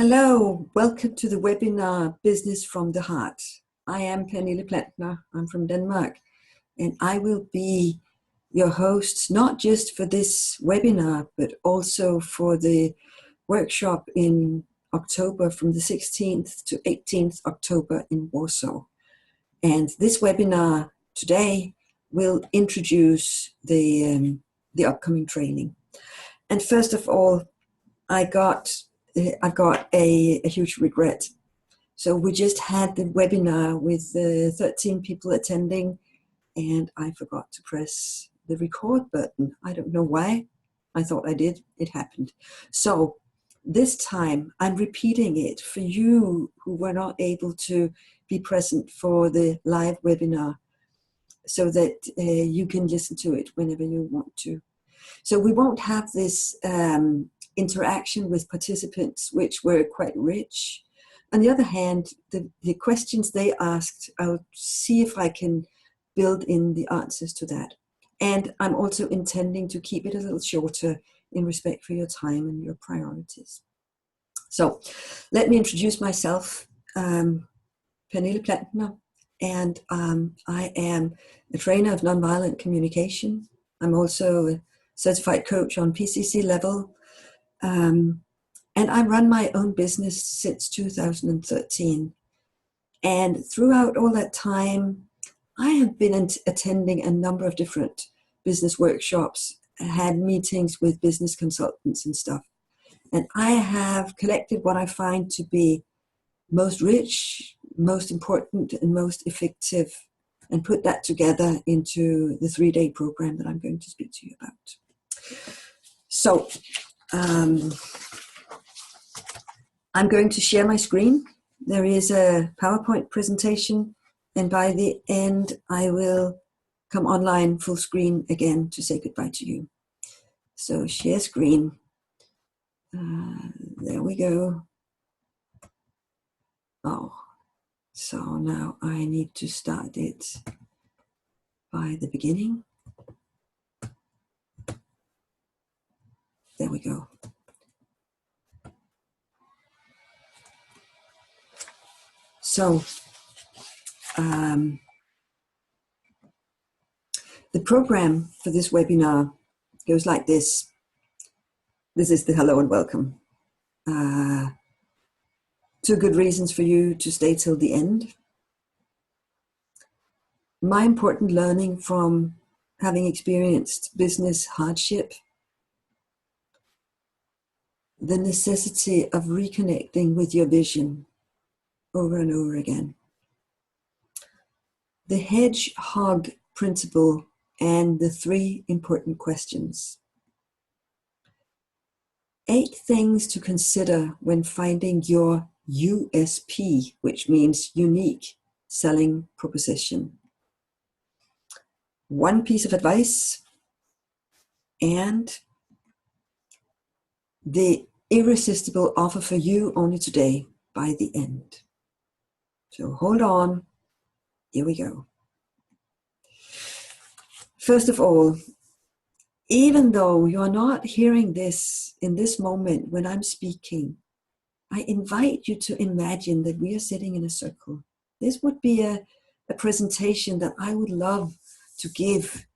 Hello, welcome to the webinar Business from the Heart. I am Pernille Plantener, I'm from Denmark, and I will be your host not just for this webinar, but also for the workshop in October from the 16th to 18th October in Warsaw. And this webinar today will introduce the upcoming training. And first of all, I've got a huge regret. So we just had the webinar with 13 people attending, and I forgot to press the record button. I don't know why. I thought I did. It happened. So this time I'm repeating it for you who were not able to be present for the live webinar, so that you can listen to it whenever you want to. So we won't have this interaction with participants, which were quite rich. On the other hand, the questions they asked, I'll see if I can build in the answers to that. And I'm also intending to keep it a little shorter in respect for your time and your priorities. So let me introduce myself, Pernille Plantener, and I am a trainer of nonviolent communication. I'm also a certified coach on PCC level. And I run my own business since 2013. And throughout all that time, I have been attending a number of different business workshops, had meetings with business consultants and stuff. And I have collected what I find to be most rich, most important, and most effective, and put that together into the 3-day program that I'm going to speak to you about. So, I'm going to share my screen. There is a PowerPoint presentation, and by the end, I will come online full screen again to say goodbye to you. So share screen. There we go. Oh, so now I need to start it by the beginning. There we go. So, the program for this webinar goes like this. This is the hello and welcome. 2 good reasons for you to stay till the end. My important learning from having experienced business hardship. The necessity of reconnecting with your vision over and over again. The hedgehog principle and the 3 important questions. 8 things to consider when finding your USP, which means unique selling proposition. 1 piece of advice, and the irresistible offer for you only today by the end. So hold on, here we go. First of all, even though you're not hearing this in this moment when I'm speaking, I invite you to imagine that we are sitting in a circle. This would be a presentation that I would love to give,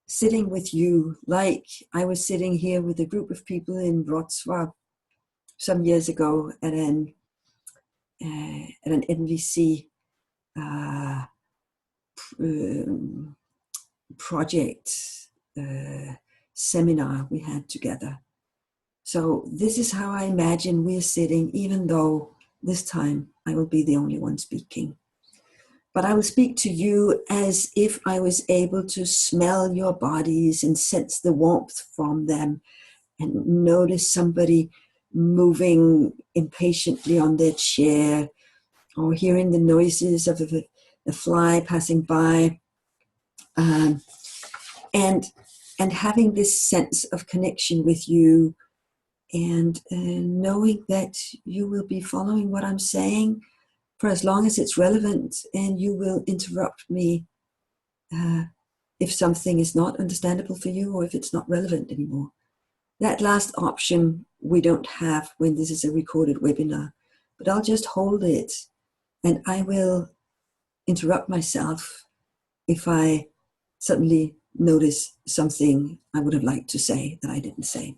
sitting with you, like I was sitting here with a group of people in Wrocław some years ago at an NVC project seminar we had together. So this is how I imagine we're sitting, even though this time I will be the only one speaking. But I will speak to you as if I was able to smell your bodies and sense the warmth from them, and notice somebody moving impatiently on their chair, or hearing the noises of a fly passing by, and having this sense of connection with you, and knowing that you will be following what I'm saying for as long as it's relevant, and you will interrupt me if something is not understandable for you or if it's not relevant anymore. That last option we don't have when this is a recorded webinar, but I'll just hold it and I will interrupt myself if I suddenly notice something I would have liked to say that I didn't say.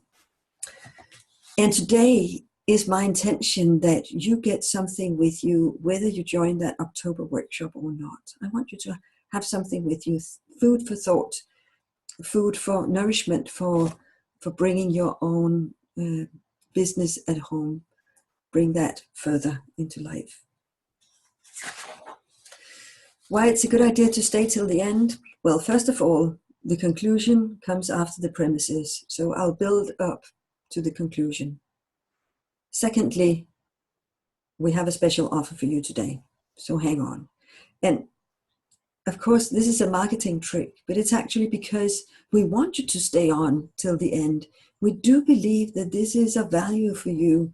And today is my intention that you get something with you, whether you join that October workshop or not. I want you to have something with you, food for thought, food for nourishment, for bringing your own business at home, bring that further into life. Why it's a good idea to stay till the end? Well, first of all, the conclusion comes after the premises, so I'll build up to the conclusion. Secondly, we have a special offer for you today, so hang on. And of course, this is a marketing trick, but it's actually because we want you to stay on till the end. We do believe that this is of value for you,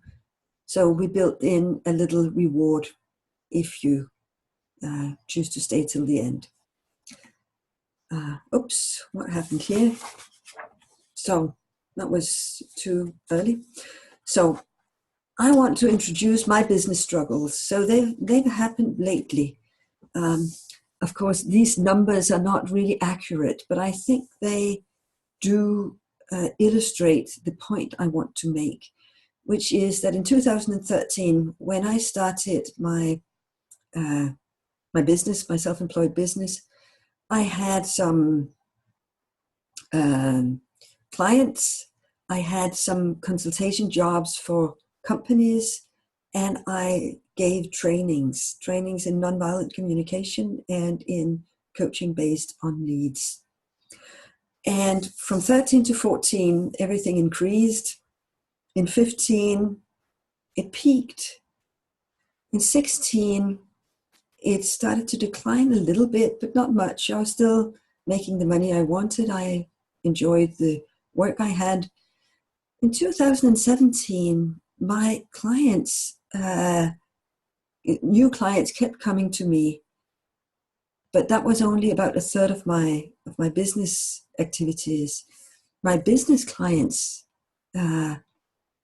so we built in a little reward if you choose to stay till the end. Oops, what happened here? So that was too early. So I want to introduce my business struggles. So they've happened lately. Of course, these numbers are not really accurate, but I think they do illustrate the point I want to make, which is that in 2013, when I started my business, my self-employed business, I had some clients, I had some consultation jobs for companies, and I gave trainings in nonviolent communication and in coaching based on needs. And from 13 to 14, everything increased. In 15, it peaked. In 16, it started to decline a little bit, but not much. I was still making the money I wanted. I enjoyed the work I had. In 2017, my clients, new clients kept coming to me, but that was only about a third of my business activities. My business clients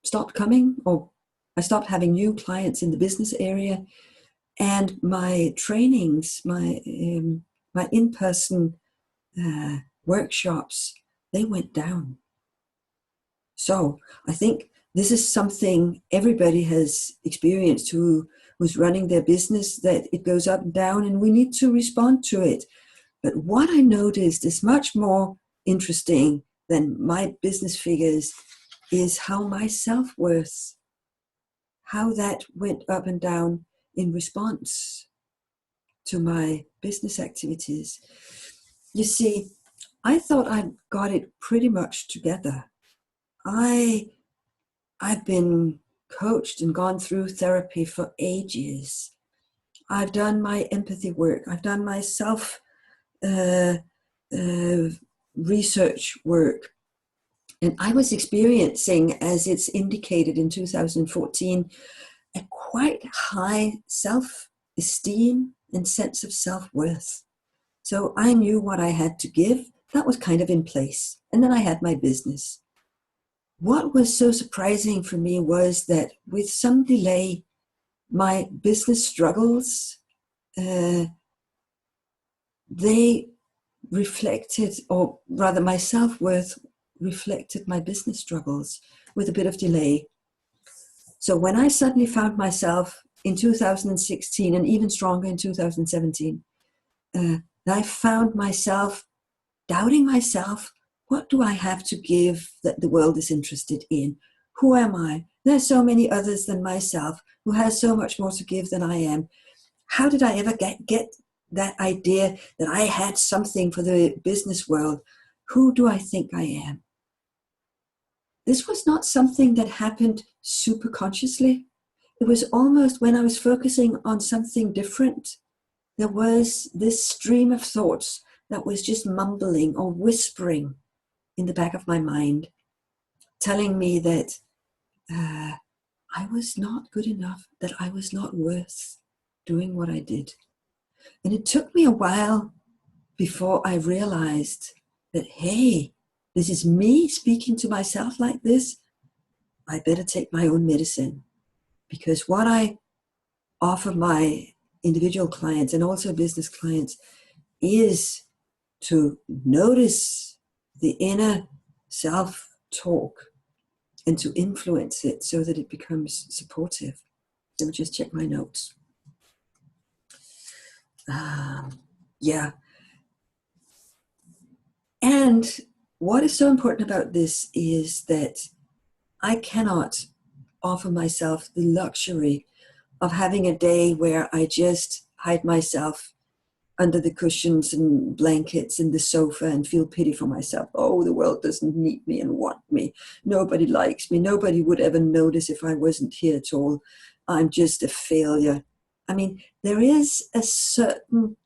stopped coming, or I stopped having new clients in the business area, and my trainings, my in-person workshops, they went down. So I think this is something everybody has experienced who's running their business, that it goes up and down and we need to respond to it. But what I noticed is much more interesting than my business figures is how my self-worth, how that went up and down in response to my business activities. You see, I thought I'd got it pretty much together. I've been coached and gone through therapy for ages. I've done my empathy work. I've done my self research work. And I was experiencing, as it's indicated in 2014, a quite high self-esteem and sense of self-worth. So I knew what I had to give. That was kind of in place. And then I had my business. What was so surprising for me was that with some delay, my business struggles, they reflected, or rather my self-worth reflected my business struggles with a bit of delay. So when I suddenly found myself in 2016 and even stronger in 2017, I found myself doubting myself. What do I have to give that the world is interested in? Who am I? There's so many others than myself who has so much more to give than I am. How did I ever get that idea that I had something for the business world? Who do I think I am? This was not something that happened super consciously. It was almost when I was focusing on something different, there was this stream of thoughts that was just mumbling or whispering in the back of my mind, telling me that I was not good enough, that I was not worth doing what I did. And it took me a while before I realized that, hey, this is me speaking to myself like this, I better take my own medicine. Because what I offer my individual clients and also business clients is to notice the inner self-talk and to influence it so that it becomes supportive. Let me just check my notes. Yeah. And what is so important about this is that I cannot offer myself the luxury of having a day where I just hide myself under the cushions and blankets in the sofa and feel pity for myself. Oh, the world doesn't need me and want me. Nobody likes me. Nobody would ever notice if I wasn't here at all. I'm just a failure. I mean, there is a certain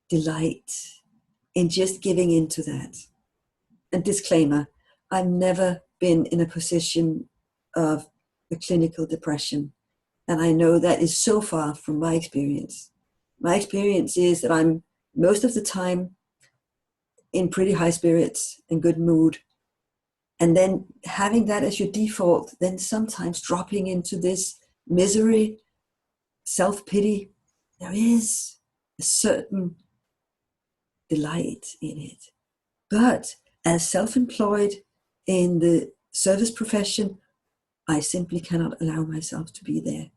delight in just giving into that. And disclaimer, I've never been in a position of a clinical depression. And I know that is so far from my experience. My experience is that I'm most of the time in pretty high spirits and good mood. And then having that as your default, then sometimes dropping into this misery, self-pity, there is a certain delight in it. But as self-employed in the service profession, I simply cannot allow myself to be there.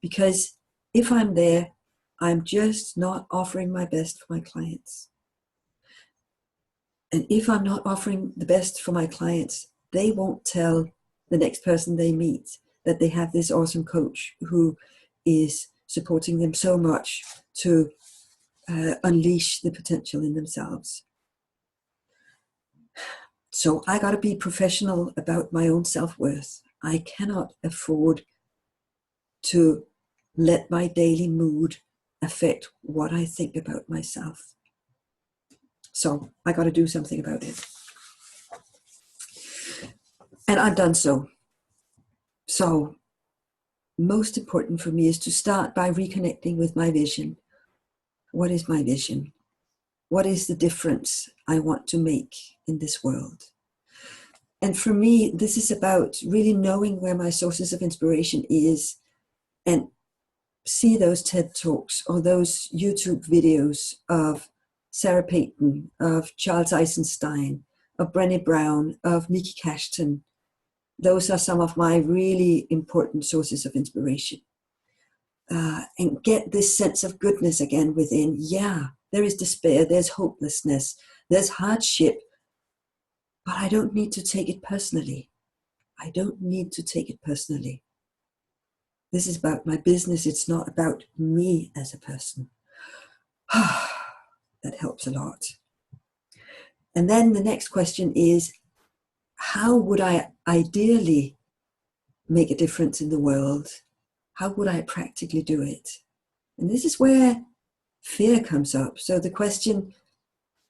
Because if I'm there, I'm just not offering my best for my clients. And if I'm not offering the best for my clients, they won't tell the next person they meet that they have this awesome coach who is supporting them so much to unleash the potential in themselves. So I got to be professional about my own self-worth. I cannot afford to let my daily mood affect what I think about myself. So I got to do something about it. And I've done so. So most important for me is to start by reconnecting with my vision. What is my vision? What is the difference I want to make in this world? And for me, this is about really knowing where my sources of inspiration is and see those TED Talks or those YouTube videos of Sarah Payton, of Charles Eisenstein, of Brené Brown, of Nikki Cashton. Those are some of my really important sources of inspiration. And get this sense of goodness again within. Yeah, there is despair, there's hopelessness, there's hardship, but I don't need to take it personally. I don't need to take it personally. This is about my business. It's not about me as a person. That helps a lot. And then the next question is, how would I ideally make a difference in the world? How would I practically do it? And this is where fear comes up. So the question,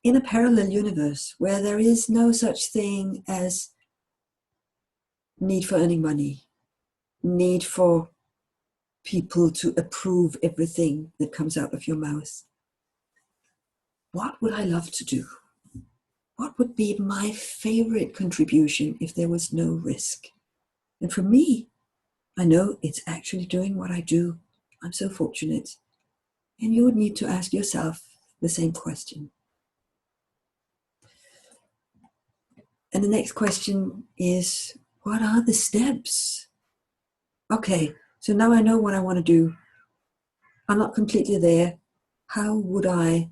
in a parallel universe where there is no such thing as need for earning money, need for people to approve everything that comes out of your mouth, what would I love to do? What would be my favorite contribution if there was no risk? And for me, I know it's actually doing what I do. I'm so fortunate. And you would need to ask yourself the same question. And the next question is, what are the steps? Okay, so now I know what I want to do. I'm not completely there. How would I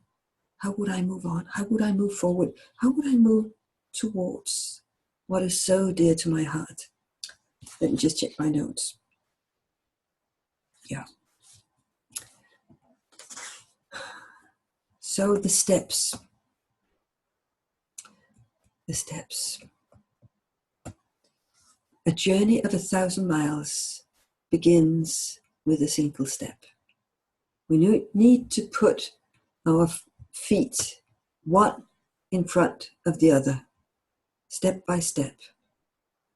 move on? How would I move forward? How would I move towards what is so dear to my heart? Let me just check my notes. Yeah. So the steps. The steps. A journey of 1,000 miles begins with a single step. We need to put our feet one in front of the other, step by step,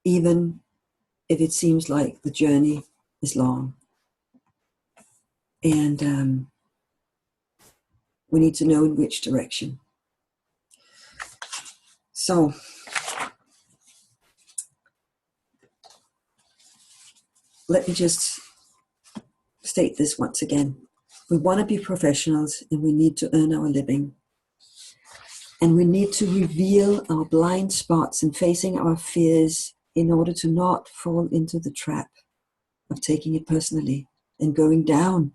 even if it seems like the journey is long. And we need to know in which direction. So let me just state this once again. We want to be professionals and we need to earn our living. And we need to reveal our blind spots and facing our fears in order to not fall into the trap of taking it personally and going down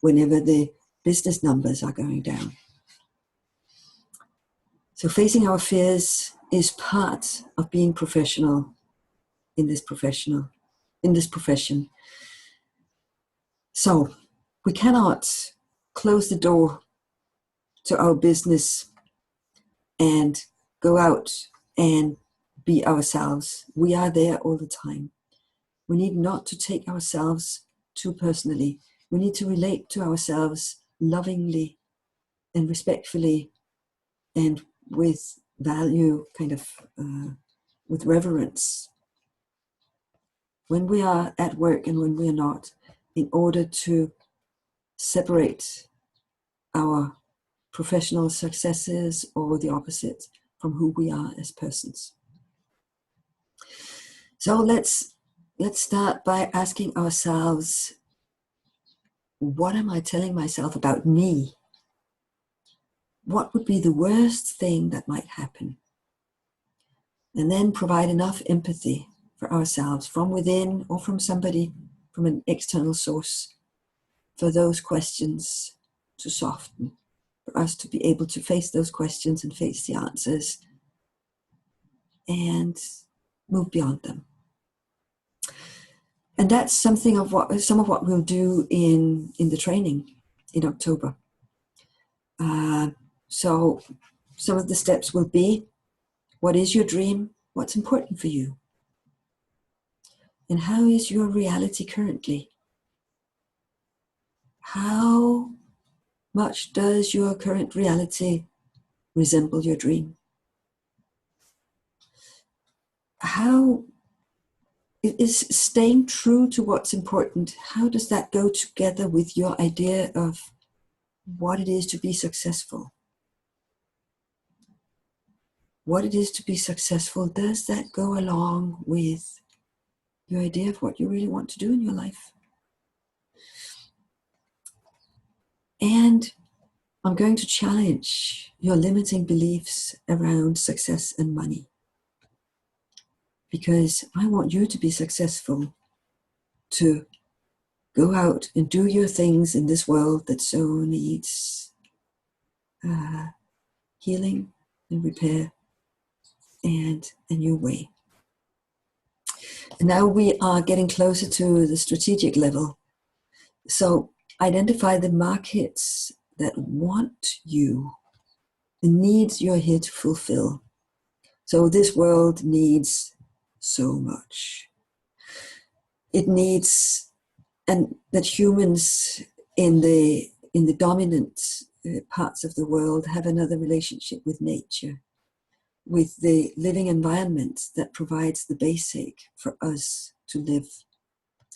whenever the business numbers are going down. So facing our fears is part of being professional in this profession. So we cannot close the door to our business and go out and be ourselves. We are there all the time. We need not to take ourselves too personally. We need to relate to ourselves lovingly and respectfully and with value, with reverence. When we are at work and when we are not, in order to separate our professional successes or the opposite from who we are as persons. So let's start by asking ourselves, what am I telling myself about me? What would be the worst thing that might happen? And then provide enough empathy for ourselves from within or from somebody, from an external source, for those questions to soften, for us to be able to face those questions and face the answers and move beyond them. And that's some of what we'll do in the training in October. So some of the steps will be, what is your dream? What's important for you? And how is your reality currently? How much does your current reality resemble your dream? How is staying true to what's important, how does that go together with your idea of what it is to be successful? What it is to be successful, does that go along with your idea of what you really want to do in your life? And I'm going to challenge your limiting beliefs around success and money. Because I want you to be successful, to go out and do your things in this world that so needs healing and repair and a new way. And now we are getting closer to the strategic level. So identify the markets that want you, the needs you're here to fulfill. So this world needs so much. It needs, and that humans in the dominant parts of the world have another relationship with nature, with the living environment that provides the basic for us to live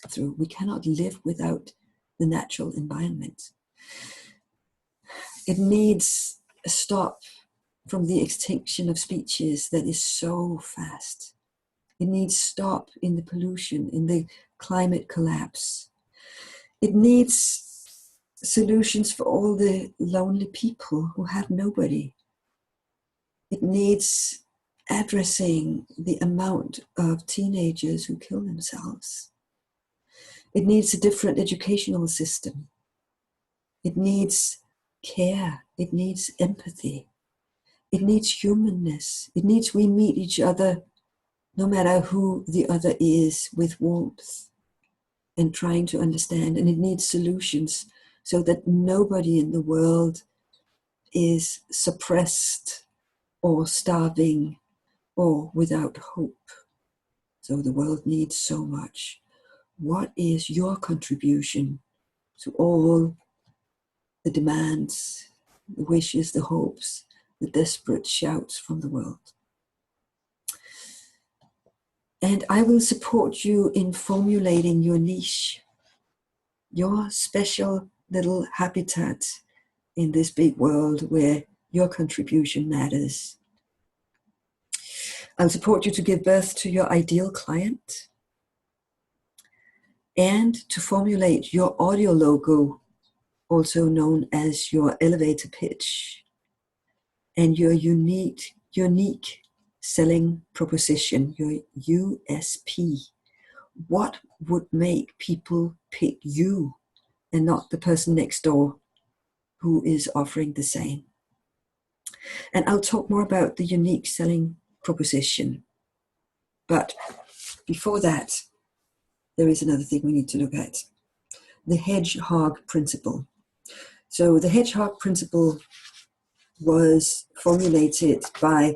through. We cannot live without the natural environment. It needs a stop from the extinction of species that is so fast. It needs stop in the pollution, in the climate collapse. It needs solutions for all the lonely people who have nobody. It needs addressing the amount of teenagers who kill themselves. It needs a different educational system. It needs care. It needs empathy. It needs humanness. It needs we meet each other, no matter who the other is, with warmth and trying to understand. And it needs solutions so that nobody in the world is suppressed or starving or without hope. So the world needs so much. What is your contribution to all the demands, the wishes, the hopes, the desperate shouts from the world? And I will support you in formulating your niche, your special little habitat in this big world where your contribution matters. I'll support you to give birth to your ideal client. and to formulate your audio logo, also known as your elevator pitch, and your unique selling proposition, your USP. What would make people pick you and not the person next door who is offering the same? And I'll talk more about the unique selling proposition. But before that, there is another thing we need to look at. The hedgehog principle. So the hedgehog principle was formulated by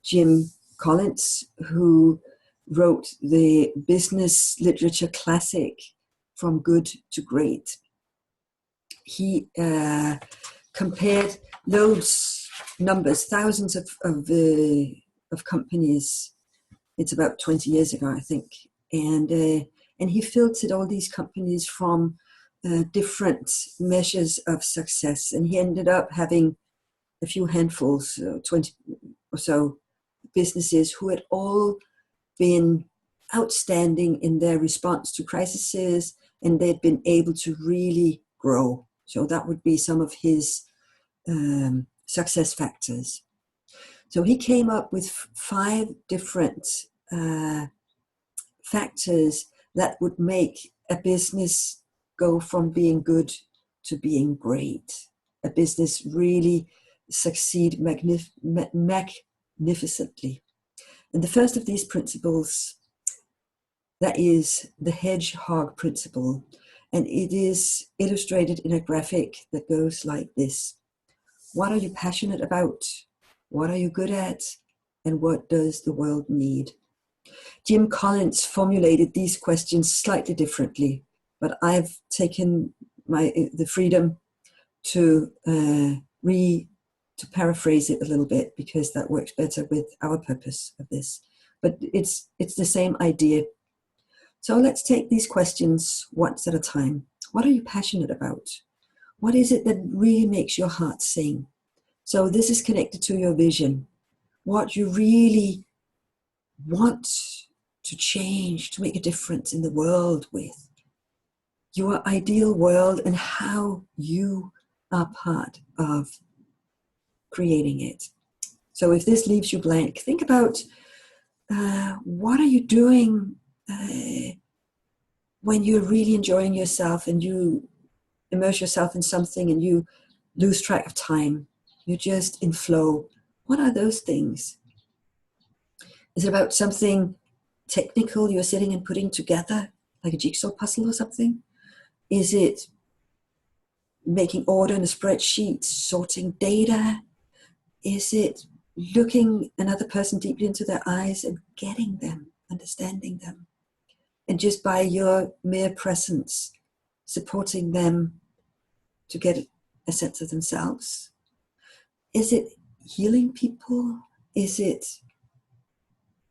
Jim Collins, who wrote the business literature classic From Good to Great. He compared thousands of companies. It's about 20 years ago, I think, and he filtered all these companies from different measures of success, and he ended up having a few handfuls, 20 or so businesses who had all been outstanding in their response to crises, and they'd been able to really grow. So that would be some of his success factors. So he came up with 5 different factors that would make a business go from being good to being great. A business really succeed magnificently. And the first of these principles, that is the hedgehog principle. And it is illustrated in a graphic that goes like this. What are you passionate about? What are you good at? And what does the world need? Jim Collins formulated these questions slightly differently, but I've taken the freedom to paraphrase it a little bit, because that works better with our purpose of this. But it's the same idea. So let's take these questions once at a time. What are you passionate about? What is it that really makes your heart sing? So this is connected to your vision. What you really want to change, to make a difference in the world with. Your ideal world and how you are part of creating it. So if this leaves you blank, think about what are you doing when you're really enjoying yourself and you immerse yourself in something and you lose track of time. You're just in flow. What are those things? Is it about something technical you're sitting and putting together, like a jigsaw puzzle or something? Is it making order in a spreadsheet, sorting data? Is it looking another person deeply into their eyes and getting them, understanding them? And just by your mere presence, supporting them to get a sense of themselves? Is it healing people? Is it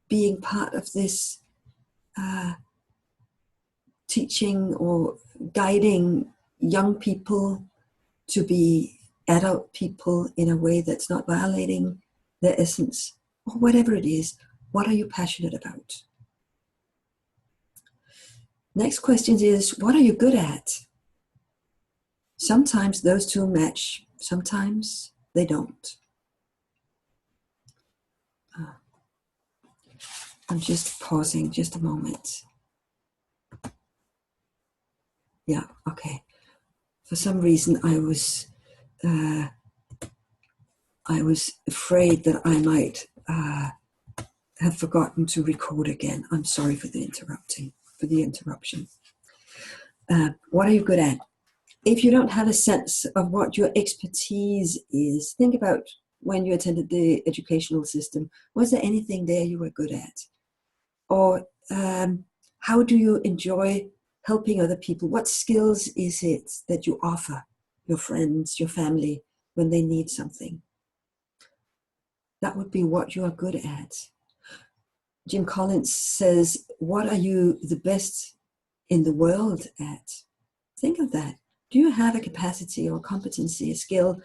being part of this teaching or guiding young people to be adult people in a way that's not violating their essence? Or whatever it is, what are you passionate about? Next question is, what are you good at? Sometimes those two match, sometimes they don't. I'm just pausing just a moment. Yeah, okay. For some reason I was afraid that I might have forgotten to record again. I'm sorry for the interruption. What are you good at? If you don't have a sense of what your expertise is, think about when you attended the educational system. Was there anything there you were good at? Or how do you enjoy helping other people? What skills is it that you offer your friends, your family, when they need something? That would be what you are good at. Jim Collins says, what are you the best in the world at? Think of that. Do you have a capacity or competency, a skill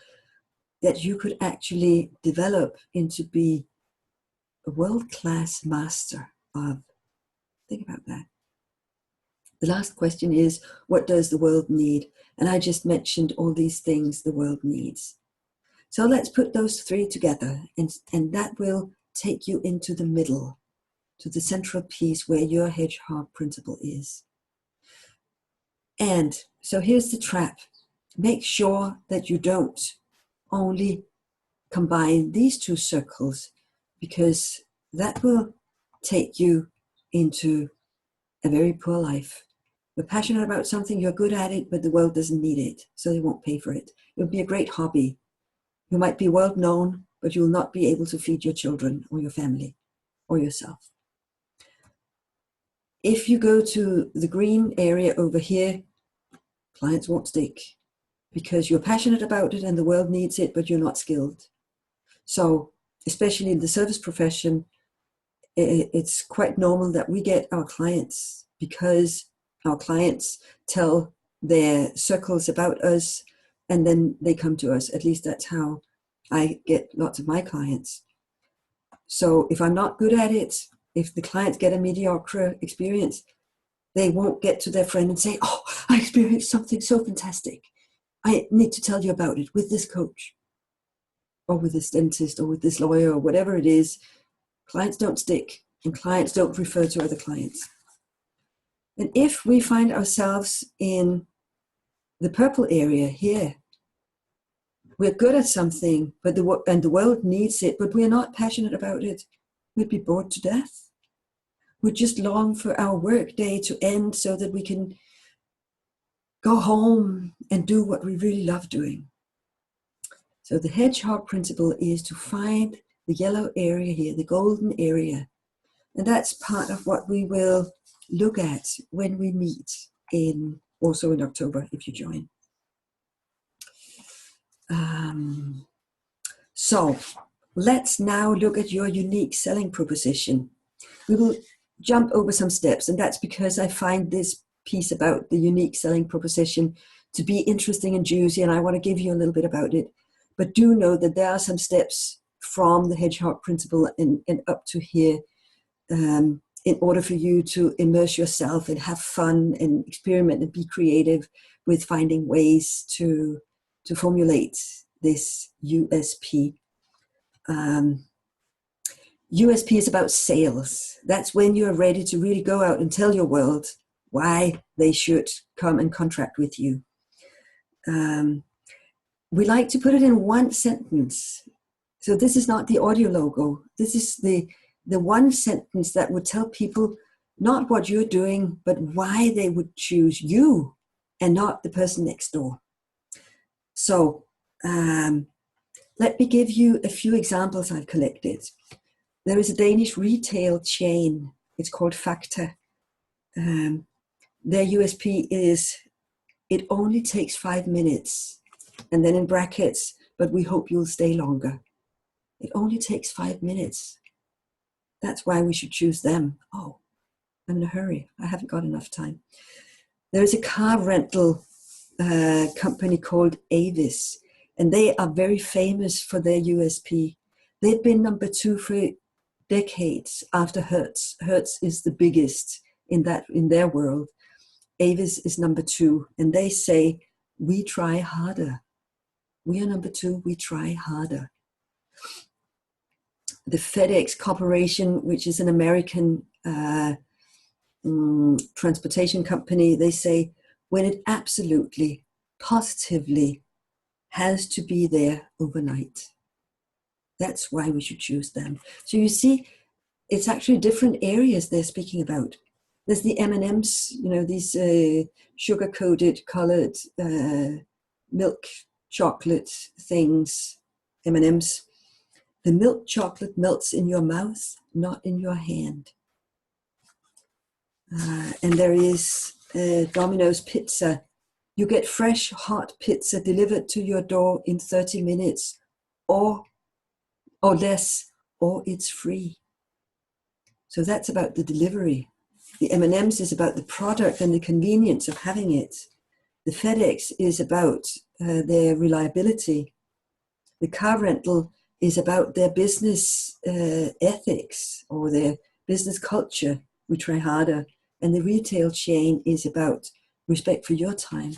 that you could actually develop into be a world-class master of? Think about that. The last question is, what does the world need? And I just mentioned all these things the world needs. So let's put those three together, and that will take you into the middle, to the central piece where your hedgehog principle is. And so here's the trap. Make sure that you don't only combine these two circles, because that will take you into a very poor life. You're passionate about something, you're good at it, but the world doesn't need it, so they won't pay for it. It would be a great hobby. You might be world known, but you will not be able to feed your children or your family or yourself. If you go to the green area over here, clients won't stick because you're passionate about it and the world needs it, but you're not skilled. So, especially in the service profession, it's quite normal that we get our clients because our clients tell their circles about us and then they come to us. At least that's how I get lots of my clients. So if I'm not good at it, if the clients get a mediocre experience, they won't get to their friend and say, oh, I experienced something so fantastic. I need to tell you about it with this coach or with this dentist or with this lawyer or whatever it is. Clients don't stick and clients don't refer to other clients. And if we find ourselves in the purple area here, we're good at something, but the world needs it, but we're not passionate about it, we'd be bored to death. We'd just long for our work day to end so that we can go home and do what we really love doing. So the hedgehog principle is to find the yellow area here, the golden area. And that's part of what we will look at when we meet also in October, if you join. So let's now look at your unique selling proposition. We will jump over some steps, and that's because I find this piece about the unique selling proposition to be interesting and juicy, and I want to give you a little bit about it. But do know that there are some steps from the hedgehog principle and up to here in order for you to immerse yourself and have fun and experiment and be creative with finding ways to formulate this USP. USP is about sales. That's when you're ready to really go out and tell your world why they should come and contract with you. We like to put it in one sentence. So this is not the audio logo. This is the one sentence that would tell people not what you're doing, but why they would choose you and not the person next door. So let me give you a few examples I've collected. There is a Danish retail chain. It's called Fakta. Their USP is, it only takes 5 minutes. And then in brackets, but we hope you'll stay longer. It only takes 5 minutes. That's why we should choose them. Oh, I'm in a hurry. I haven't got enough time. There is a car rental company called Avis, and they are very famous for their USP. They've been number 2 for decades after Hertz. Hertz is the biggest in their world. Avis is number 2, and they say, we try harder. We are number 2, we try harder. The FedEx Corporation, which is an American transportation company, they say, when it absolutely, positively has to be there overnight. That's why we should choose them. So you see, it's actually different areas they're speaking about. There's the M&Ms, these sugar-coated, colored milk chocolate things, M&Ms. The milk chocolate melts in your mouth, not in your hand. And there is Domino's Pizza. You get fresh, hot pizza delivered to your door in 30 minutes or less, or it's free. So that's about the delivery. The M&Ms is about the product and the convenience of having it. The FedEx is about their reliability. The car rental is about their business ethics or their business culture. We try harder. and the retail chain is about respect for your time.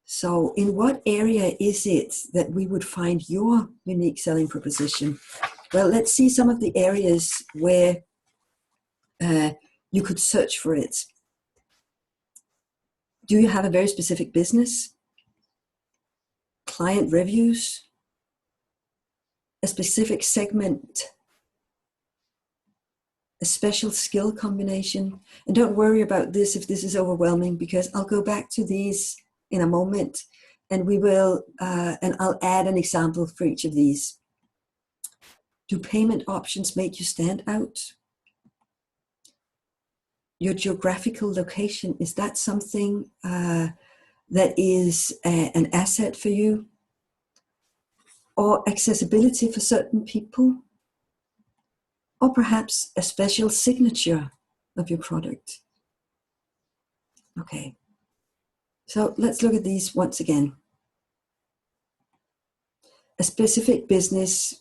So in what area is it that we would find your unique selling proposition? Well, let's see some of the areas where you could search for it. Do you have a very specific business? Client reviews? A specific segment? A special skill combination? And don't worry about this if this is overwhelming, because I'll go back to these in a moment, and we will, and I'll add an example for each of these. Do payment options make you stand out? Your geographical location, is that something that is an asset for you? Or accessibility for certain people? Or perhaps a special signature of your product? Okay. So let's look at these once again. A specific business,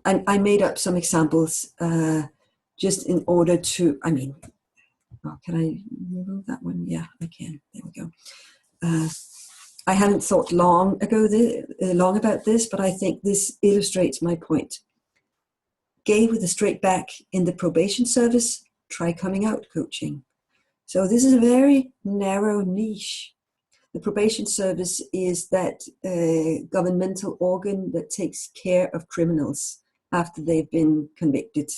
and I made up some examples just in order to, can I remove that one? Yeah, I can. There we go. I hadn't thought long about this, but I think this illustrates my point. Gay with a straight back in the probation service, try coming out coaching. So this is a very narrow niche. The probation service is that governmental organ that takes care of criminals after they've been convicted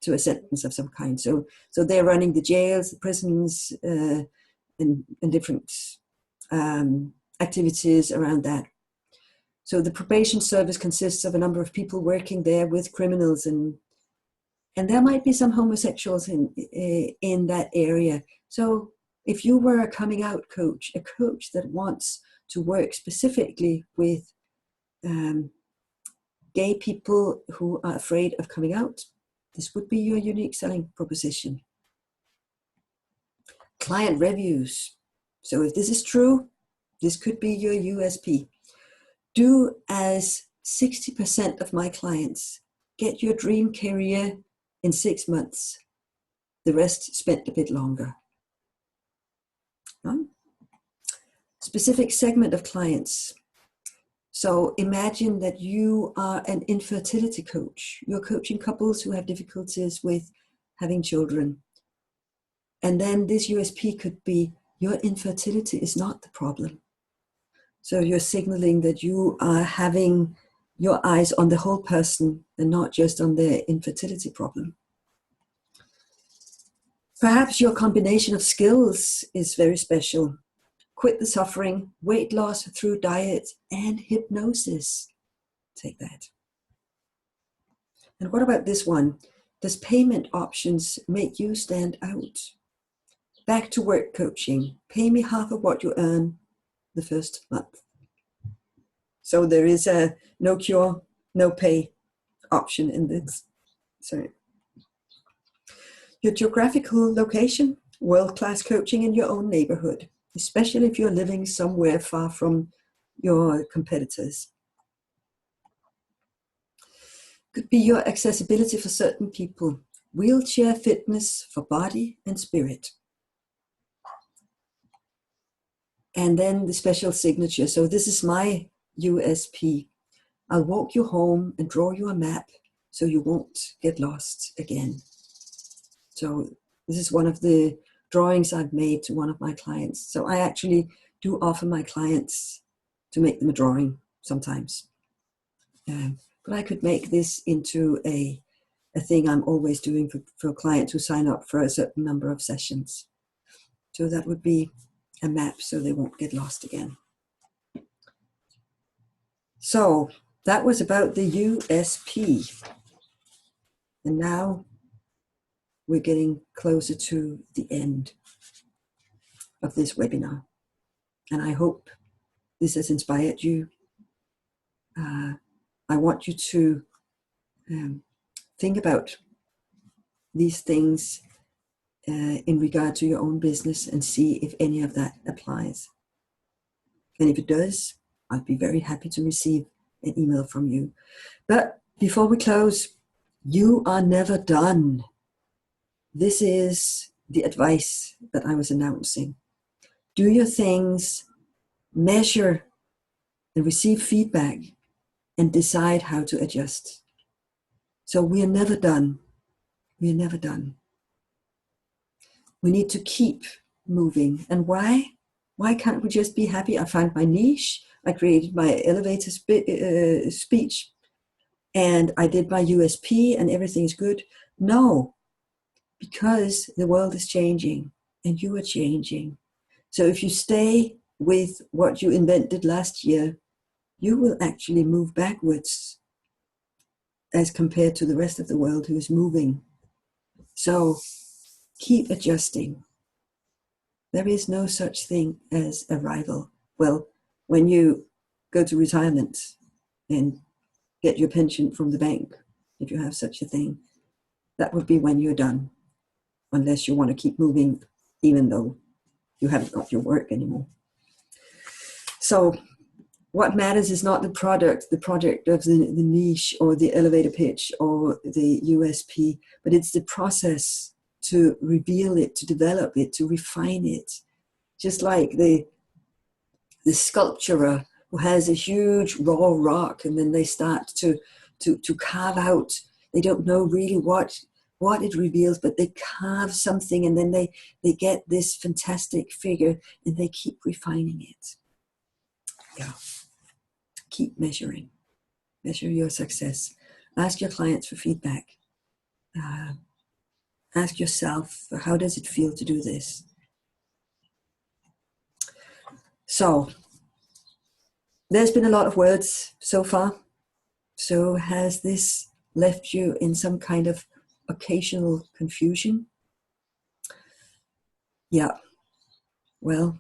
to a sentence of some kind. So they're running the jails, the prisons, and different activities around that. So the probation service consists of a number of people working there with criminals, and there might be some homosexuals in that area. So if you were a coming out coach, a coach that wants to work specifically with gay people who are afraid of coming out, this would be your unique selling proposition. Client reviews. So if this is true, this could be your USP. Do as 60% of my clients. Get your dream career in 6 months. The rest spent a bit longer. Specific segment of clients. So imagine that you are an infertility coach. You're coaching couples who have difficulties with having children. And then this USP could be your infertility is not the problem. So you're signaling that you are having your eyes on the whole person and not just on their infertility problem. Perhaps your combination of skills is very special. Quit the suffering, weight loss through diet, and hypnosis. Take that. And what about this one? Does payment options make you stand out? Back to work coaching. Pay me half of what you earn the first month. So there is a no cure, no pay option in this. Sorry. Your geographical location, world-class coaching in your own neighborhood, especially if you're living somewhere far from your competitors. Could be your accessibility for certain people, wheelchair fitness for body and spirit. And then the special signature. So this is my USP. I'll walk you home and draw you a map so you won't get lost again. So this is one of the drawings I've made to one of my clients. So I actually do offer my clients to make them a drawing sometimes. But I could make this into a thing I'm always doing for clients who sign up for a certain number of sessions. So that would be a map so they won't get lost again. So that was about the USP. And now we're getting closer to the end of this webinar. And I hope this has inspired you. I want you to think about these things in regard to your own business and see if any of that applies. And if it does, I'd be very happy to receive an email from you. But before we close, you are never done. This is the advice that I was announcing. Do your things, measure and receive feedback, and decide how to adjust. So we are never done. We are never done. We need to keep moving. And why? Why can't we just be happy? I found my niche. I created my elevator speech. And I did my USP and everything's good. No, because the world is changing and you are changing. So if you stay with what you invented last year, you will actually move backwards as compared to the rest of the world who is moving. So keep adjusting. There is no such thing as a rival. Well, when you go to retirement and get your pension from the bank, if you have such a thing, that would be when you're done, unless you want to keep moving, even though you haven't got your work anymore. So what matters is not the project of the niche or the elevator pitch or the USP, but it's the process to reveal it, to develop it, to refine it. Just like the sculpturer who has a huge raw rock and then they start to carve out. They don't know really what it reveals, but they carve something and then they get this fantastic figure and they keep refining it. Yeah. Keep measuring. Measure your success. Ask your clients for feedback. Ask yourself, how does it feel to do this? So, there's been a lot of words so far. So has this left you in some kind of occasional confusion? Yeah. Well,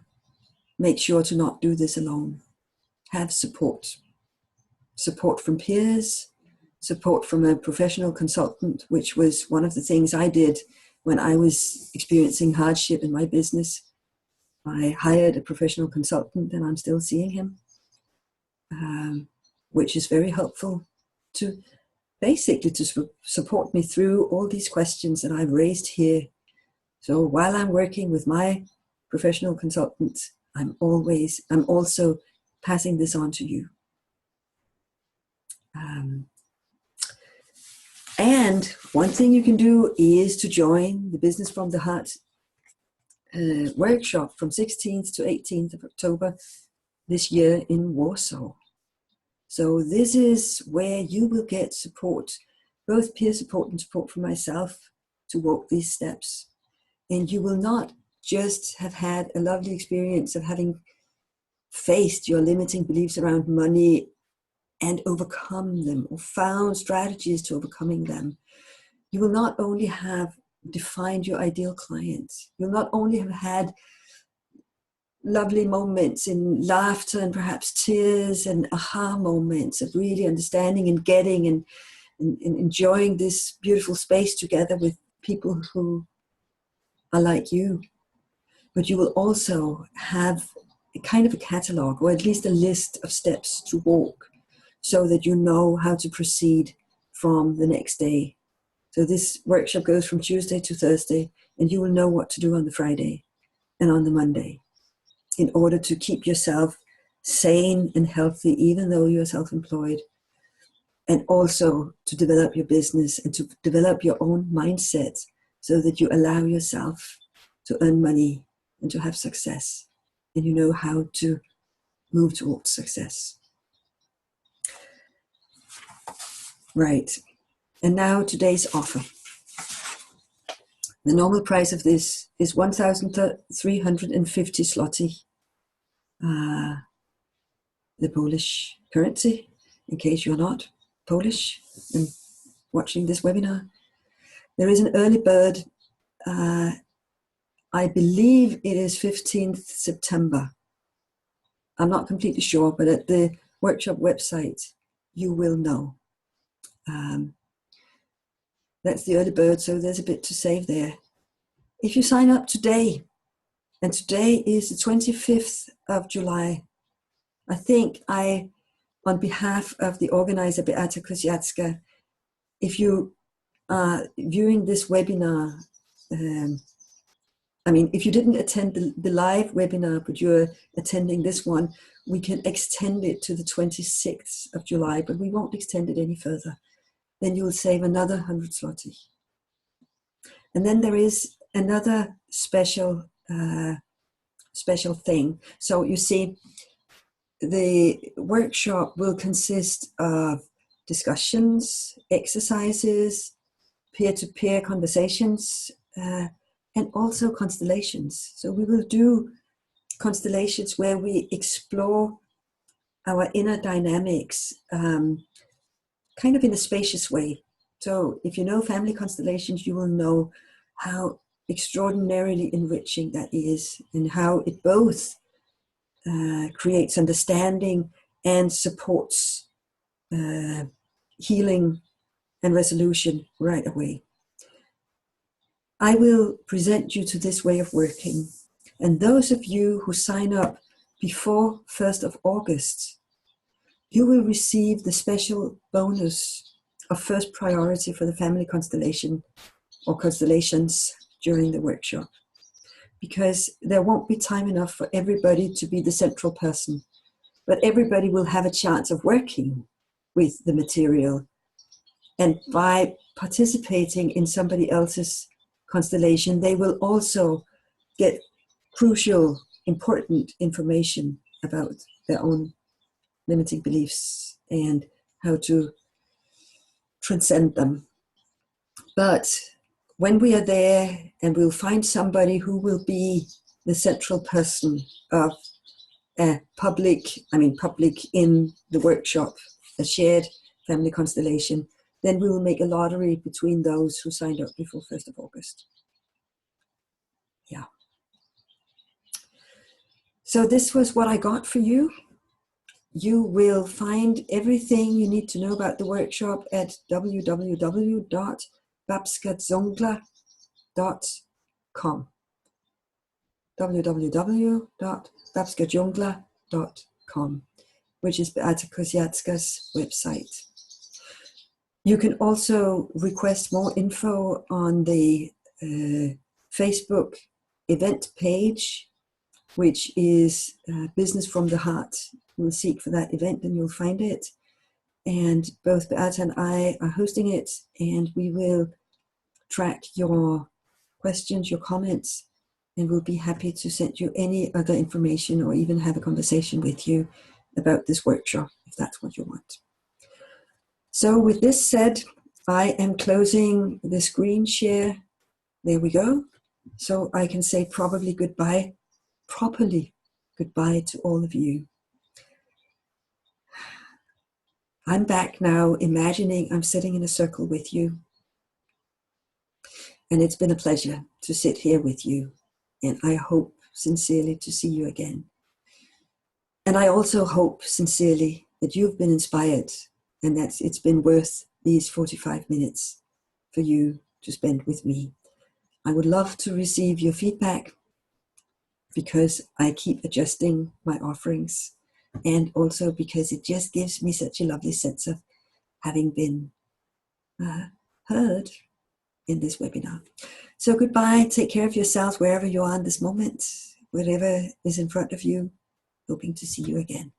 make sure to not do this alone. Have support. Support from peers, support from a professional consultant, which was one of the things I did when I was experiencing hardship in my business. I hired a professional consultant and I'm still seeing him, which is very helpful to basically to support me through all these questions that I've raised here. So while I'm working with my professional consultant, I'm also passing this on to you. And one thing you can do is to join the Business from the Heart workshop from 16th to 18th of October this year in Warsaw. So this is where you will get support, both peer support and support from myself to walk these steps. And you will not just have had a lovely experience of having faced your limiting beliefs around money and overcome them or found strategies to overcoming them. You will not only have defined your ideal client, you'll not only have had lovely moments in laughter and perhaps tears and aha moments of really understanding and getting and enjoying this beautiful space together with people who are like you. But you will also have a kind of a catalog, or at least a list of steps to walk, so that you know how to proceed from the next day. So this workshop goes from Tuesday to Thursday, and you will know what to do on the Friday and on the Monday in order to keep yourself sane and healthy, even though you're self-employed, and also to develop your business and to develop your own mindset so that you allow yourself to earn money and to have success, and you know how to move towards success. Right. And now today's offer. The normal price of this is 1,350 zloty, the Polish currency, in case you're not Polish and watching this webinar. There is an early bird. I believe it is 15th September. I'm not completely sure, but at the workshop website, you will know. That's the early bird, so there's a bit to save there. If you sign up today, and today is the 25th of July, I think on behalf of the organizer, Beata Koziacka, if you are viewing this webinar I mean, if you didn't attend the live webinar, but you're attending this one, we can extend it to the 26th of July, but we won't extend it any further. Then you'll save another 100 zloty. And then there is another special thing. So you see, the workshop will consist of discussions, exercises, peer-to-peer conversations, and also constellations. So we will do constellations where we explore our inner dynamics kind of in a spacious way. So if you know family constellations, you will know how extraordinarily enriching that is, and how it both creates understanding and supports healing and resolution right away. I will present you to this way of working, and those of you who sign up before 1st of August, you will receive the special bonus of first priority for the family constellation or constellations during the workshop, because there won't be time enough for everybody to be the central person, but everybody will have a chance of working with the material. And by participating in somebody else's constellation, they will also get crucial, important information about their own limiting beliefs and how to transcend them. But when we are there, and we'll find somebody who will be the central person of a public in the workshop, a shared family constellation, then we will make a lottery between those who signed up before 1st of August. Yeah. So this was what I got for you. You will find everything you need to know about the workshop at www.babskadzongla.com. www.babskadzongla.com, which is Beata Koziatska's website. You can also request more info on the Facebook event page, which is Business from the Heart. You'll seek for that event and you'll find it. And both Beata and I are hosting it, and we will track your questions, your comments, and we'll be happy to send you any other information or even have a conversation with you about this workshop, if that's what you want. So with this said, I am closing the screen share. There we go. So I can say properly goodbye to all of you. I'm back now, imagining I'm sitting in a circle with you. And it's been a pleasure to sit here with you. And I hope sincerely to see you again. And I also hope sincerely that you've been inspired and that it's been worth these 45 minutes for you to spend with me. I would love to receive your feedback, because I keep adjusting my offerings, and also because it just gives me such a lovely sense of having been heard in this webinar. So goodbye, take care of yourselves wherever you are in this moment, whatever is in front of you, hoping to see you again.